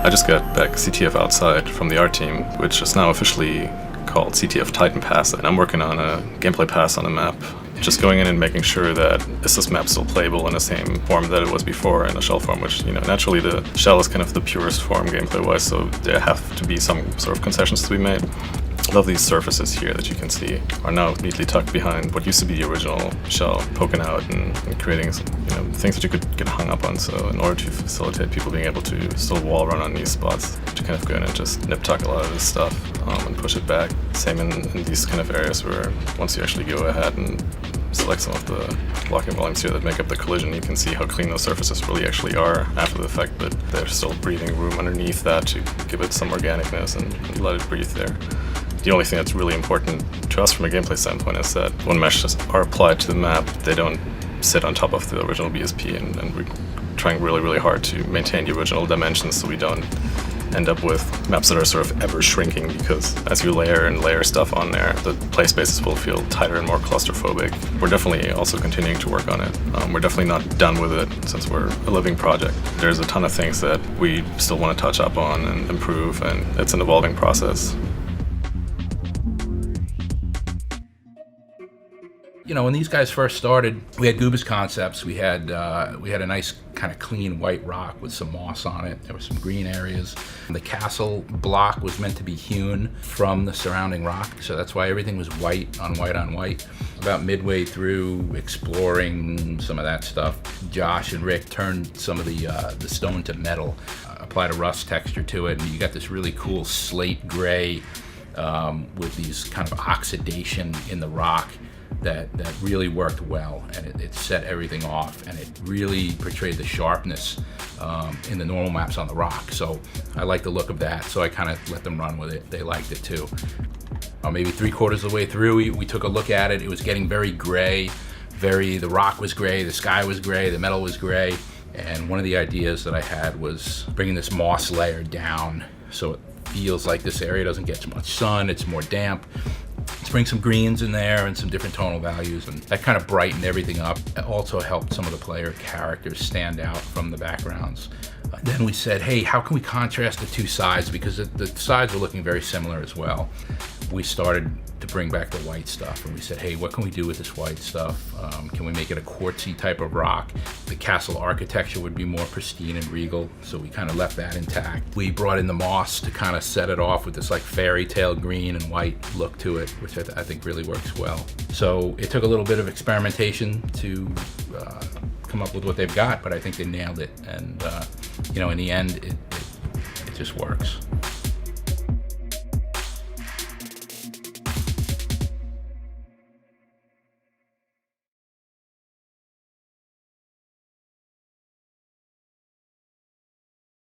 I just got back CTF Outside from the art team, which is now officially called CTF Titan Pass, and I'm working on a gameplay pass on the map. Just going in and making sure that is this map still playable in the same form that it was before in the shell form, which, naturally the shell is kind of the purest form gameplay-wise, so there have to be some sort of concessions to be made. I love these surfaces here that you can see are now neatly tucked behind what used to be the original shell, poking out and creating things that you could get hung up on. So in order to facilitate people being able to still wall run on these spots, to kind of go in and just nip tuck a lot of this stuff and push it back. Same in these kind of areas where once you actually go ahead and select some of the blocking volumes here that make up the collision, you can see how clean those surfaces really actually are after the fact, but there's still breathing room underneath that to give it some organicness and let it breathe there. The only thing that's really important to us from a gameplay standpoint is that when meshes are applied to the map, they don't sit on top of the original BSP, and we're trying really, really hard to maintain the original dimensions so we don't end up with maps that are sort of ever shrinking, because as you layer and layer stuff on there, the play spaces will feel tighter and more claustrophobic. We're definitely also continuing to work on it. We're definitely not done with it since we're a living project. There's a ton of things that we still want to touch up on and improve, and it's an evolving process. When these guys first started, we had Goobas Concepts. We had a nice kind of clean white rock with some moss on it. There were some green areas. The castle block was meant to be hewn from the surrounding rock, so that's why everything was white on white on white. About midway through exploring some of that stuff, Josh and Rick turned some of the stone to metal, applied a rust texture to it, and you got this really cool slate gray with these kind of oxidation in the rock. That really worked well, and it set everything off, and it really portrayed the sharpness in the normal maps on the rock. So I like the look of that, so I kind of let them run with it. They liked it too. Maybe 3/4 of the way through, we took a look at it. It was getting very gray. The rock was gray, the sky was gray, the metal was gray, and one of the ideas that I had was bringing this moss layer down so it feels like this area doesn't get as much sun, it's more damp. Let's bring some greens in there and some different tonal values, and that kind of brightened everything up. It also helped some of the player characters stand out from the backgrounds. Then we said, hey, how can we contrast the two sides? Because the sides were looking very similar as well. We started to bring back the white stuff, and we said, hey, what can we do with this white stuff? Can we make it a quartzy type of rock? The castle architecture would be more pristine and regal, so we kind of left that intact. We brought in the moss to kind of set it off with this like fairy tale green and white look to it, which I think really works well. So it took a little bit of experimentation to come up with what they've got, but I think they nailed it, and in the end, it just works.